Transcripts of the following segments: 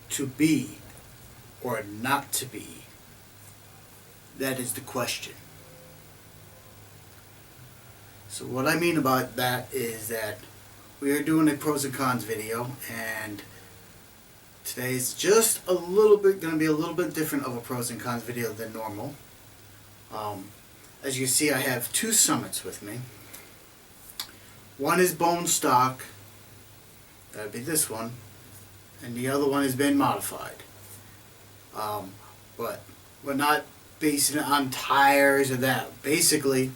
To be or not to be? That is the question. So what I mean about that is that we are doing a pros and cons video, and today is just a little bit going to be a little bit different of a pros and cons video than normal. As you see, I have two Summits with me. One is bone stock, that would be this one, and the other one has been modified. But we're not basing it on tires or that. Basically,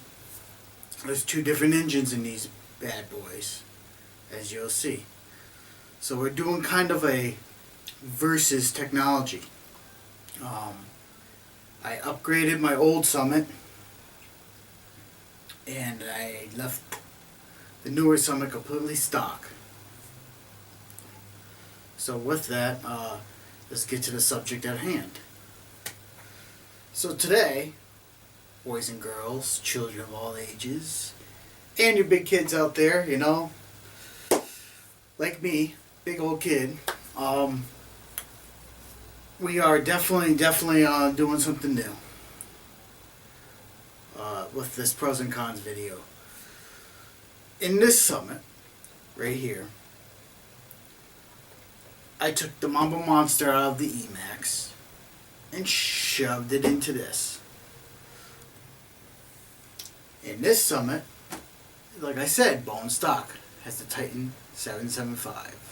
there's two different engines in these bad boys, as you'll see. So we're doing kind of a versus technology. I upgraded my old Summit, and I left the newer Summit completely stock. So with that, let's get to the subject at hand. So today, boys and girls, children of all ages, and your big kids out there, you know, like me, big old kid, we are definitely doing something new with this pros and cons video. In this Summit, right here, I took the Mamba monster out of the E-Max and shoved it into this. In this Summit, like I said, bone stock, has the Titan 775.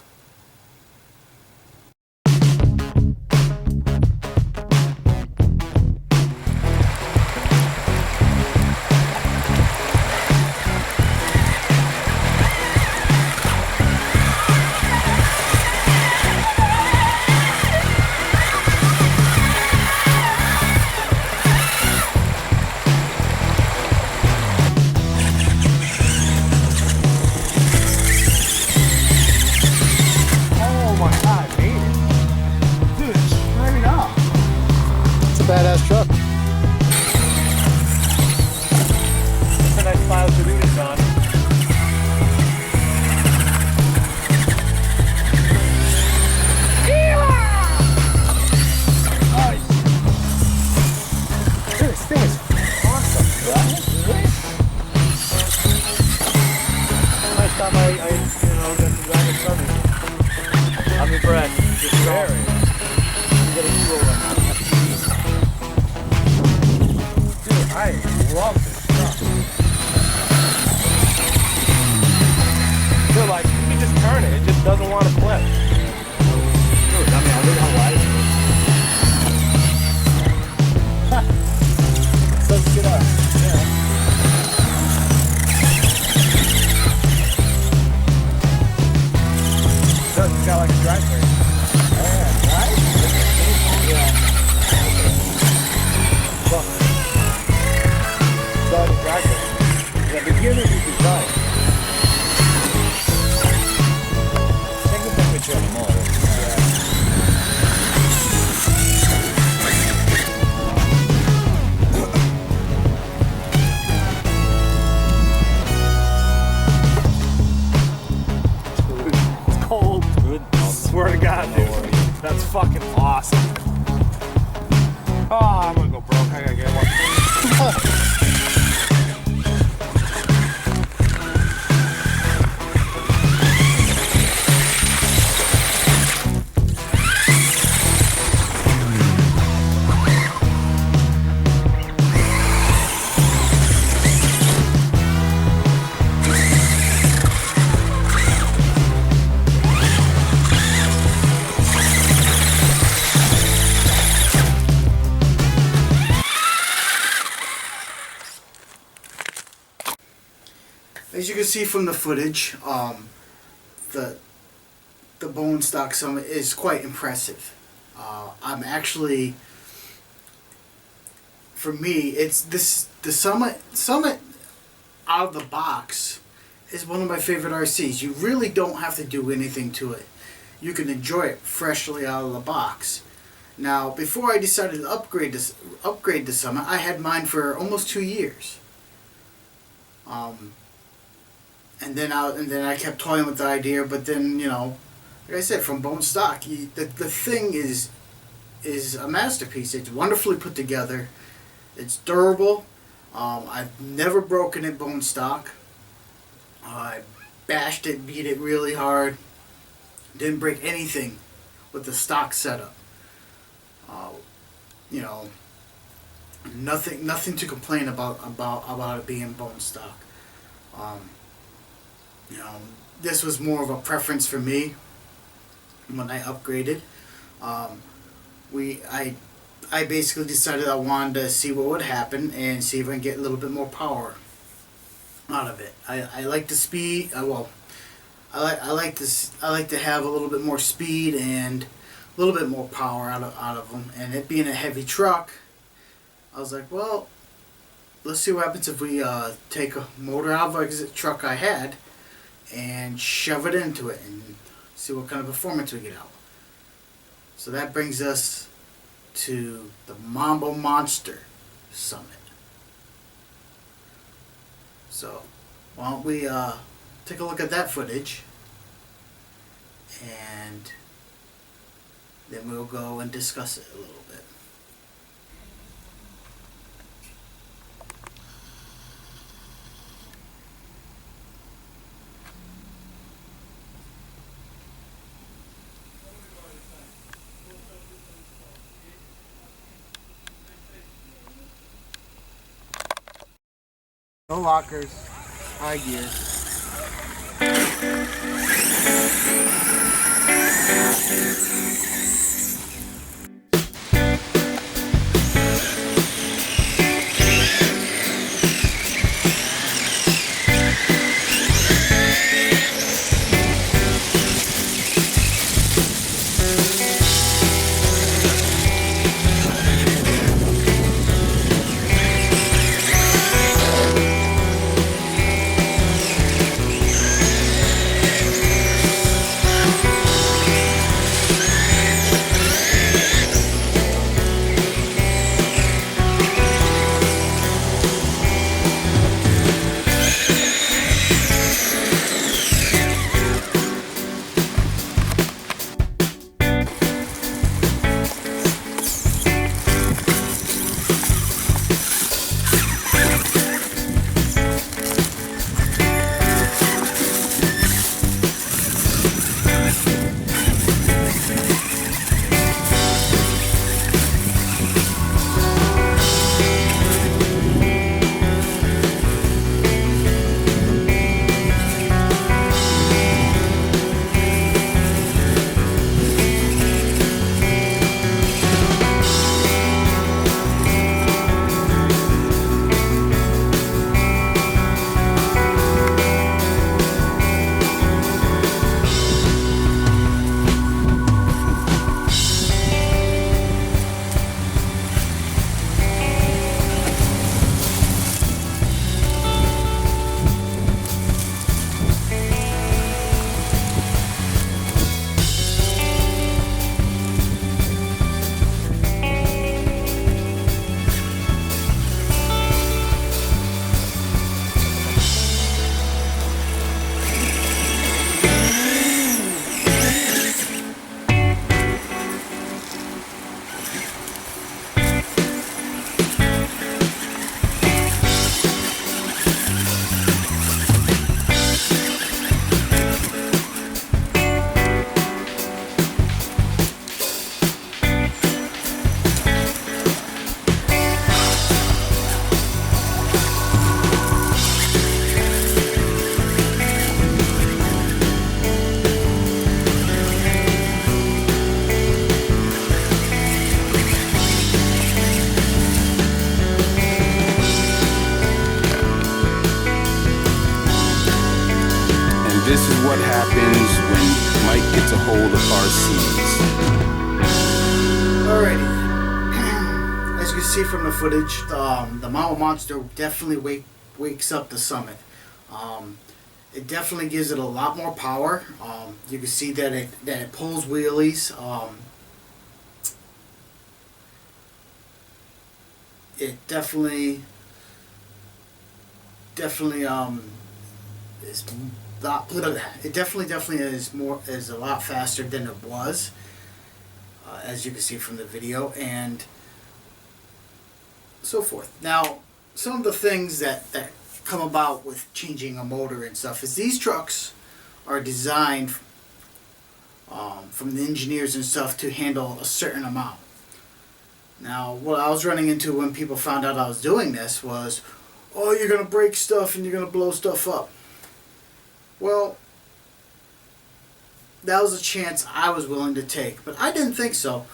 Badass truck. It's a nice pile to do this on. Nice. Dude, this thing is awesome, right? Nice time I got to drive it Sunday. I'm impressed. It's very. You get a cool one. I love this stuff. So like, you can just turn it. It just doesn't want to flip. Dude, I mean, I really don't like it. So let's get up. Yeah. So it's got like a drive train. Yeah, right? Yeah. Well, the beginner you can try. Take a picture of them all. It's cold. Good. Swear to God, dude. That's fucking awesome. Oh, I'm gonna go broke. I gotta get one. As you can see from the footage, the bone stock Summit is quite impressive. I'm actually, for me, it's the Summit out of the box is one of my favorite RCs. You really don't have to do anything to it. You can enjoy it freshly out of the box. Now, before I decided to upgrade the Summit, I had mine for almost 2 years. And then I kept toying with the idea, but then, you know, like I said, from bone stock, the thing is a masterpiece. It's wonderfully put together. It's durable. I've never broken it bone stock. I bashed it, beat it really hard. Didn't break anything with the stock setup. You know, nothing to complain about it being bone stock. You know, this was more of a preference for me when I upgraded. I basically decided I wanted to see what would happen and see if I can get a little bit more power out of it. I like the speed. I like to have a little bit more speed and a little bit more power out of them. And it being a heavy truck, I was like, well, let's see what happens if we take a motor out of the truck I had and shove it into it and see what kind of performance we get out. So that brings us to the Mamba Monster Summit. So why don't we take a look at that footage, and then we'll go and discuss it a little bit. No lockers, high gear. This is what happens when Mike gets a hold of RCs. Alrighty. As you can see from the footage, the Mamba Monster definitely wakes up the Summit. It definitely gives it a lot more power. You can see that it pulls wheelies. it definitely is not, it definitely is a lot faster than it was, as you can see from the video, and so forth. Now, some of the things that come about with changing a motor and stuff is these trucks are designed from the engineers and stuff to handle a certain amount. Now, what I was running into when people found out I was doing this was, oh, you're going to break stuff and you're going to blow stuff up. Well, that was a chance I was willing to take, but I didn't think so.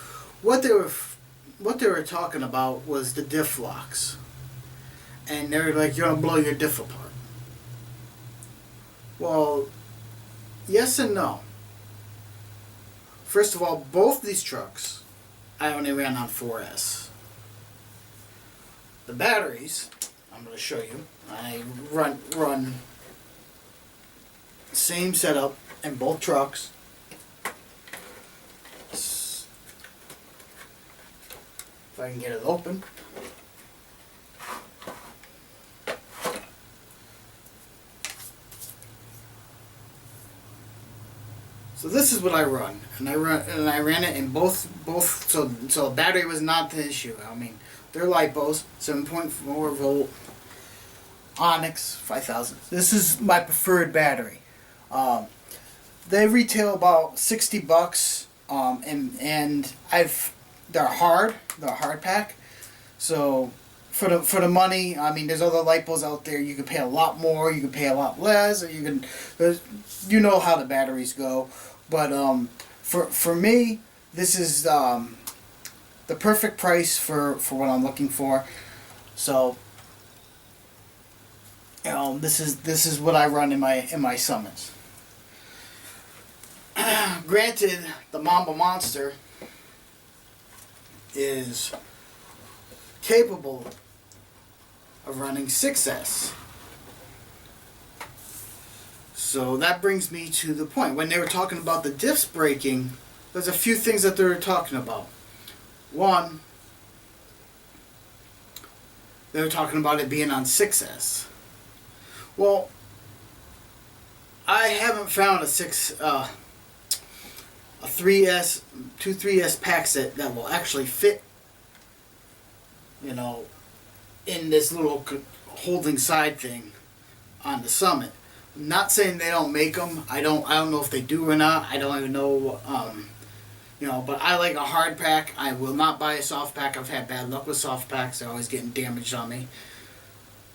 What they were talking about was the diff locks. And they were like, you're going to blow your diff apart. Well, yes and no. First of all, both these trucks, I only ran on 4S. The batteries, I'm going to show you. I run same setup in both trucks. If I can get it open. So this is what I run, and I ran it in both. So battery was not the issue. I mean, they're LiPos, 7.4 volt, Onyx 5000. This is my preferred battery. They retail about $60, and they're a hard pack. So for the money, I mean, there's other LiPos out there. You can pay a lot more, you can pay a lot less, or you can, you know how the batteries go. But for me, this is the perfect price for what I'm looking for. So this is what I run in my Summits. Granted, the Mamba Monster is capable of running 6S. So that brings me to the point. When they were talking about the diffs breaking, there's a few things that they were talking about. One, they were talking about it being on 6S. Well, I haven't found a 3S, two 3S packs that will actually fit, you know, in this little holding side thing on the Summit. I'm not saying they don't make them. I don't know if they do or not. I don't even know. You know, but I like a hard pack. I will not buy a soft pack. I've had bad luck with soft packs. They're always getting damaged on me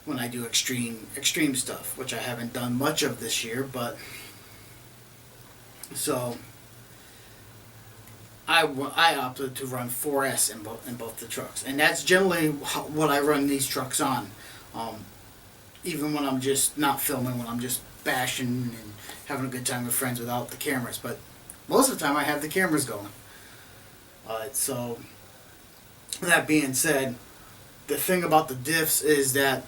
when I do extreme stuff, which I haven't done much of this year. But so I opted to run 4S in both the trucks, and that's generally what I run these trucks on. Even when I'm just not filming, when I'm just bashing and having a good time with friends without the cameras. But most of the time I have the cameras going. So that being said, the thing about the diffs is that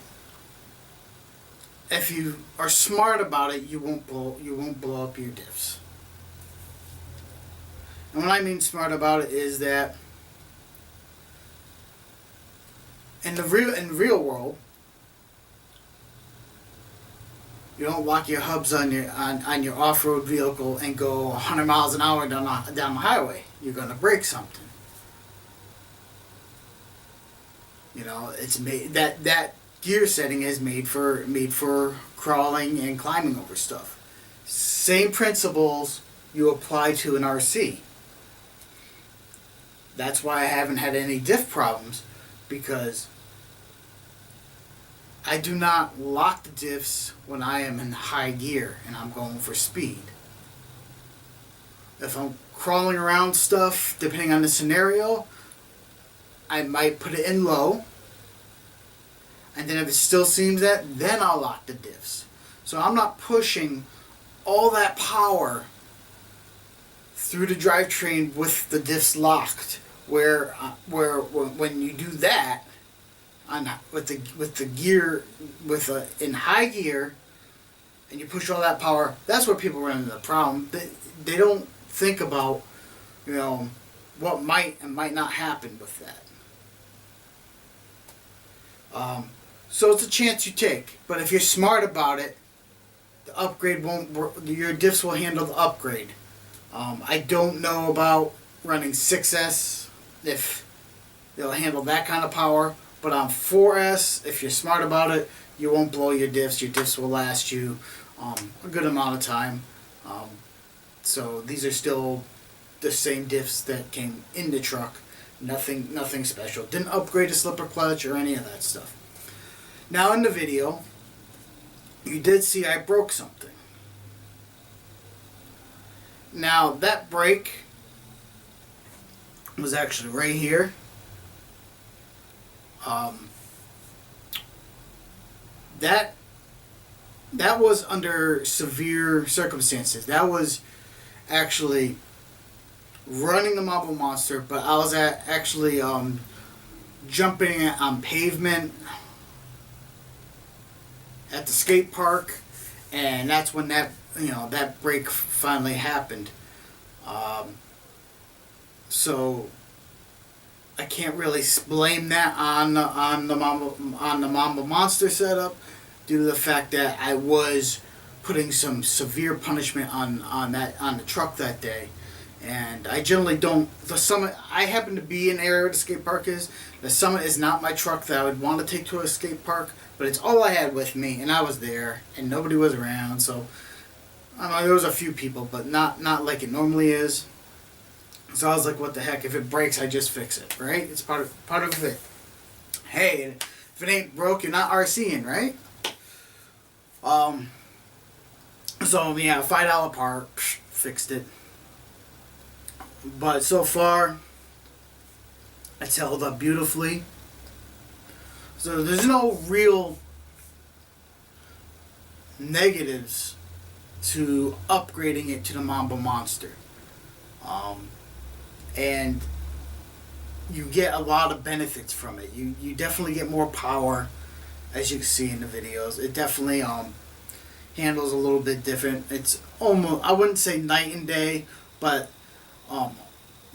if you are smart about it, you won't blow up your diffs. And what I mean smart about it is that in the real world, you don't lock your hubs on your off-road vehicle and go 100 miles an hour down the highway. You're gonna break something. You know, it's made that gear setting is made for crawling and climbing over stuff. Same principles you apply to an RC. That's why I haven't had any diff problems, because I do not lock the diffs when I am in high gear and I'm going for speed. If I'm crawling around stuff, depending on the scenario, I might put it in low. And then if it still seems that, then I'll lock the diffs. So I'm not pushing all that power through the drivetrain with the diffs locked. Where when you do that, in high gear, and you push all that power, that's where people run into the problem. They don't think about, you know, what might and might not happen with that. So it's a chance you take. But if you're smart about it, the upgrade won't. Your diffs will handle the upgrade. I don't know about running 6S if they'll handle that kind of power. But on 4S, if you're smart about it, you won't blow your diffs. Your diffs will last you a good amount of time. So these are still the same diffs that came in the truck. Nothing special. Didn't upgrade a slipper clutch or any of that stuff. Now in the video, you did see I broke something. Now that brake was actually right here. That was under severe circumstances. That was actually running the Mamba Monster, but I was actually jumping on pavement at the skate park, and that's when that break finally happened. So I can't really blame that on the Mamba Monster setup, due to the fact that I was putting some severe punishment on the truck that day. And I generally don't. The Summit, I happen to be in the area where the skate park is. The Summit is not my truck that I would want to take to a skate park, but it's all I had with me, and I was there, and nobody was around. So I don't know, there was a few people, but not like it normally is. So I was like, what the heck? If it breaks, I just fix it, right? It's part of it. Hey, if it ain't broke, you're not RCing, right? So yeah, $5 part, fixed it. But so far, it's held up beautifully. So there's no real negatives to upgrading it to the Mamba Monster. And you get a lot of benefits from it. You definitely get more power, as you can see in the videos. It definitely handles a little bit different. It's almost, I wouldn't say night and day, but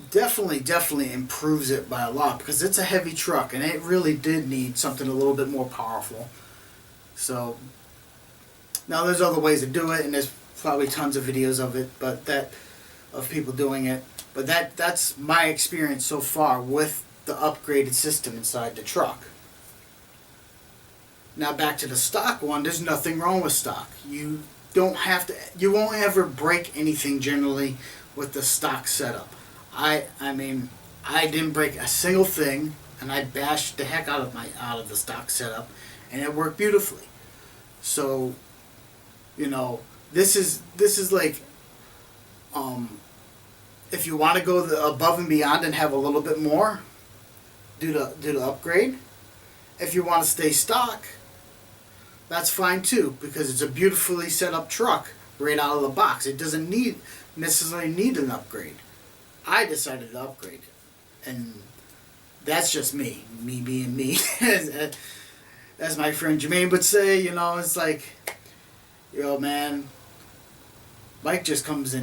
definitely improves it by a lot, because it's a heavy truck and it really did need something a little bit more powerful. So now there's other ways to do it, and there's probably tons of videos of it, but of people doing it. But that's my experience so far with the upgraded system inside the truck. Now back to the stock one, there's nothing wrong with stock. You won't ever break anything generally with the stock setup. I mean, I didn't break a single thing, and I bashed the heck out of the stock setup, and it worked beautifully. So, this is like, if you want to go above and beyond and have a little bit more, do the upgrade. If you want to stay stock, that's fine too, because it's a beautifully set up truck right out of the box. It doesn't necessarily need an upgrade. I decided to upgrade it, and that's just me being me. As my friend Jermaine would say, it's like, man, Mike just comes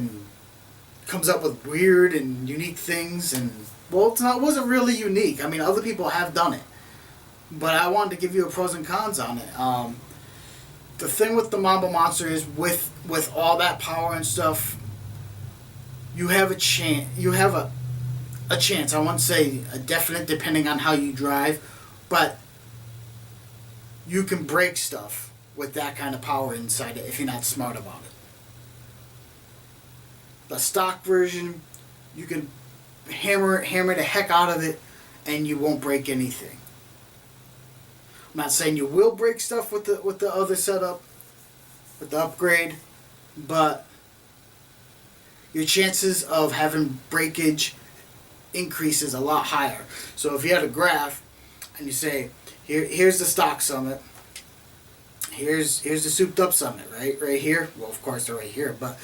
up with weird and unique things, and well, it wasn't really unique. I mean, other people have done it, but I wanted to give you a pros and cons on it. The thing with the Mamba Monster is with all that power and stuff, you have a chance. You have a chance. I won't say a definite, depending on how you drive, but you can break stuff with that kind of power inside it if you're not smart about it. The stock version, you can hammer the heck out of it, and you won't break anything. I'm not saying you will break stuff with the other setup, with the upgrade, but your chances of having breakage increases a lot higher. So if you had a graph and you say, here's the stock Summit, here's the souped up Summit, right here. Well, of course they're right here, but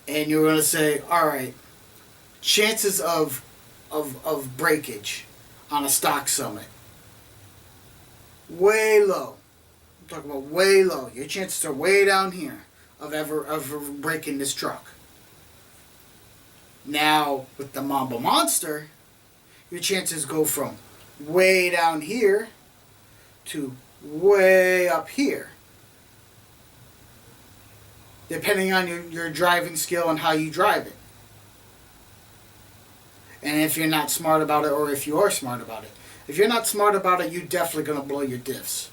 and you're gonna say, all right, chances of breakage on a stock Summit, way low. I'm talking about way low. Your chances are way down here of ever breaking this truck. Now with the Mamba Monster, your chances go from way down here to way up here, depending on your driving skill and how you drive it. And if you're not smart about it, or if you are smart about it. If you're not smart about it, you're definitely going to blow your diffs.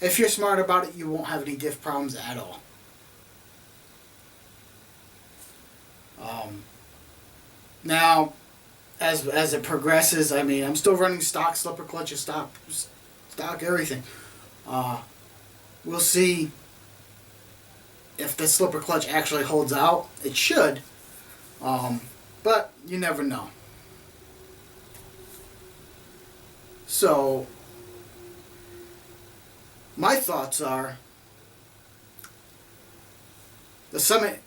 If you're smart about it, you won't have any diff problems at all. Now, as it progresses, I mean, I'm still running stock slipper clutches, stock everything. We'll see if the slipper clutch actually holds out. It should, but you never know. So, my thoughts are, the Summit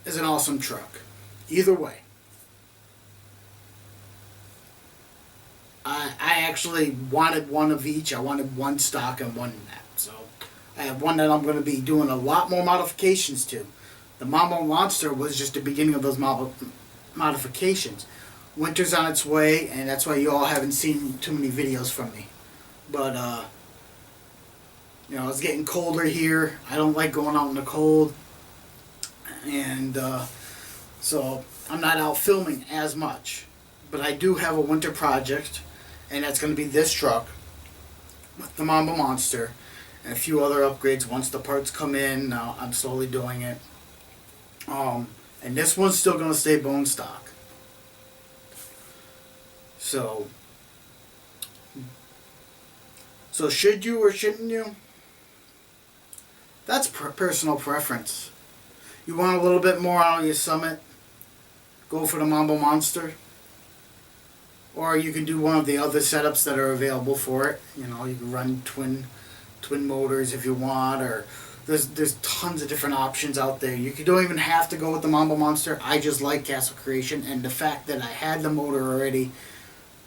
is an awesome truck. Either way. I actually wanted one of each. I wanted one stock and one nap. So, I have one that I'm going to be doing a lot more modifications to. The Mamba Monster was just the beginning of those modifications. Winter's on its way, and that's why you all haven't seen too many videos from me. But, you know, it's getting colder here. I don't like going out in the cold. And, so I'm not out filming as much. But I do have a winter project, and that's going to be this truck with the Mamba Monster and a few other upgrades once the parts come in. I'm slowly doing it. And this one's still going to stay bone stock. So should you or shouldn't you? That's personal preference. You want a little bit more out of your Summit? Go for the Mamba Monster. Or you can do one of the other setups that are available for it. You know, you can run twin motors if you want, or there's tons of different options out there. You don't even have to go with the Mamba Monster. I just like Castle Creation, and the fact that I had the motor already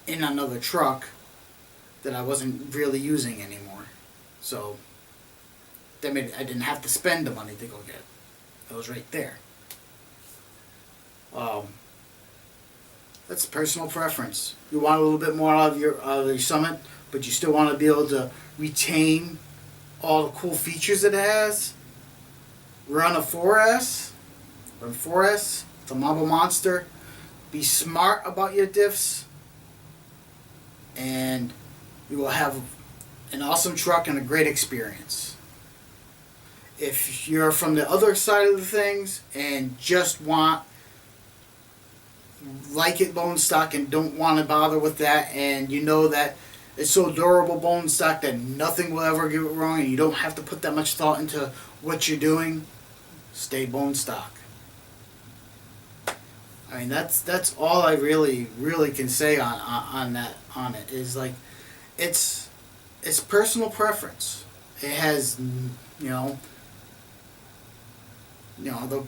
in another truck that I wasn't really using anymore. So that made I didn't have to spend the money to go get it. It was right there. That's personal preference. You want a little bit more out of your Summit, but you still want to be able to retain all the cool features it has. Run a 4S. Run 4S. The Mamba Monster. Be smart about your diffs, and you will have an awesome truck and a great experience. If you're from the other side of the things and just like it bone stock and don't want to bother with that, and you know that it's so durable bone stock that nothing will ever get it wrong, and you don't have to put that much thought into what you're doing, stay bone stock. I mean, that's all I really can say on it is, like, it's personal preference. It has, you know,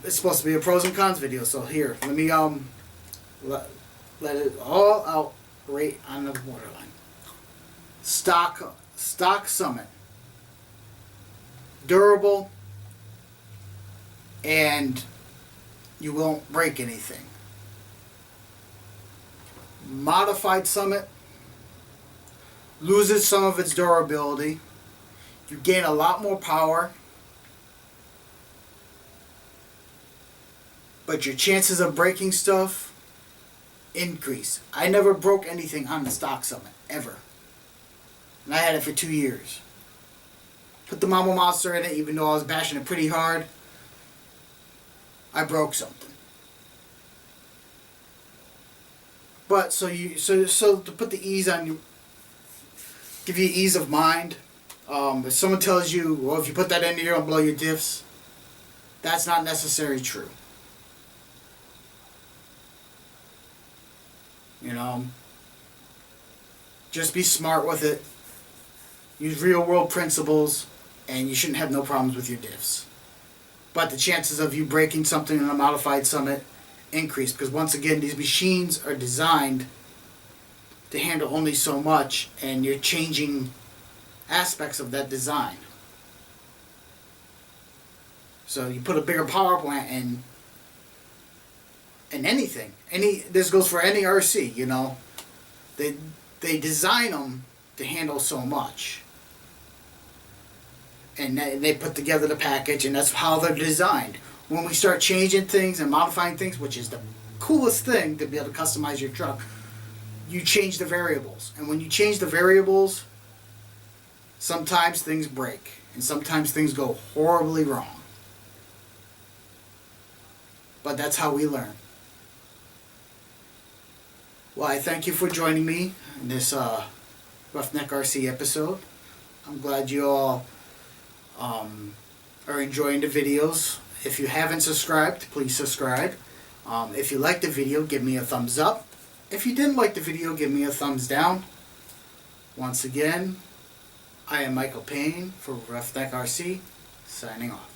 it's supposed to be a pros and cons video. So here, let me let it all out right on the borderline. Stock Summit, durable, and you won't break anything. Modified Summit loses some of its durability. You gain a lot more power, but your chances of breaking stuff increase. I never broke anything on the stock Summit, ever. And I had it for 2 years. Put the Mamba Monster in it, even though I was bashing it pretty hard. I broke something. But so to put the ease on you, give you ease of mind. If someone tells you, well, if you put that in here, it'll blow your diffs, that's not necessarily true. You know, just be smart with it. Use real world principles, and you shouldn't have no problems with your diffs. But the chances of you breaking something in a modified Summit increase, because once again, these machines are designed to handle only so much, and you're changing aspects of that design. So you put a bigger power plant in anything. This goes for any RC, you know. They design them to handle so much. and they put together the package, and that's how they're designed. When we start changing things and modifying things, which is the coolest thing to be able to customize your truck, you change the variables. And when you change the variables, sometimes things break, and sometimes things go horribly wrong. But that's how we learn. Well, I thank you for joining me in this Roughneck RC episode. I'm glad you all are enjoying the videos. If you haven't subscribed, please subscribe. If you liked the video, give me a thumbs up. If you didn't like the video, give me a thumbs down. Once again, I am Michael Payne for Roughneck RC, signing off.